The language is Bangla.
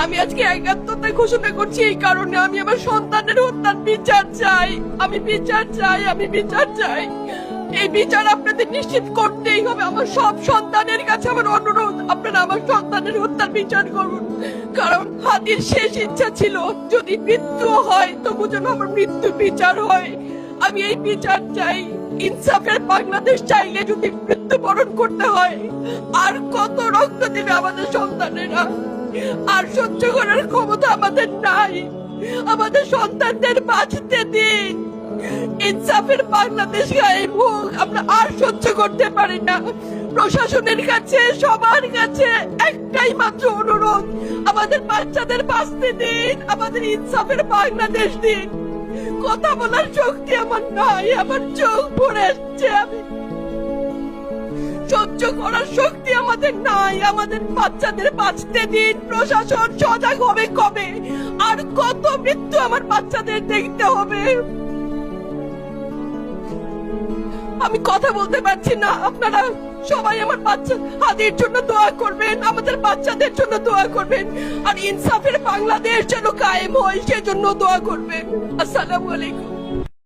আমি আজকে একাত্মতা ঘোষণা করছি এই কারণে, আমি আমার সন্তানের হত্যার বিচার চাই। আমি বিচার চাই, আমি বিচার চাই। এই বিচার আপনাদের নিশ্চিত করতেই হবে। আমার সব সন্তানের কাছে আমার অনুরোধ, আপনারা আমার সন্তানের হত্যার বিচার করুন। কারণ হাদির শেষ ইচ্ছা ছিল যদি মৃত্যু হয় তবু যেন আমার মৃত্যু বিচার হয়। আমি এই বিচার চাই। ইনসাফের বাংলাদেশ চাইলে যদি মৃত্যুবরণ করতে হয়, আর কত রক্ত দেবে আমাদের সন্তানেরা? আর সহ্য করার ক্ষমতা আমাদের নাই। আমাদের সন্তানদের বাঁচতে দিন। ইনসাফের বাংলাদেশ গায়েব হোক। আমরা আর সহ্য করতে পারি না। প্রশাসনের কাছে, সবার কাছে একটাই মাত্র অনুরোধ, আমাদের বাচ্চাদের বাঁচতে দিন, আমাদের ইনসাফের বাংলাদেশ দিন। কথা বলার শক্তি আমার নাই, আমার চোখ ভরে আসছে। আমি সহ্য করার শক্তি আমাদের নাই। আমাদের বাচ্চাদের বাঁচতে দিন। প্রশাসন সজাগ হবে কবে? আর কত মৃত্যু আমার বাচ্চাদের দেখতে হবে? আমি কথা বলতে পারছি না। আপনারা সবাই আমার বাচ্চা হাদির জন্য দোয়া করবেন, আমাদের বাচ্চাদের জন্য দোয়া করবেন, আর ইনসাফের বাংলাদেশ যেন কায়েম হয় সেজন্য দোয়া করবেন। আসসালামু আলাইকুম।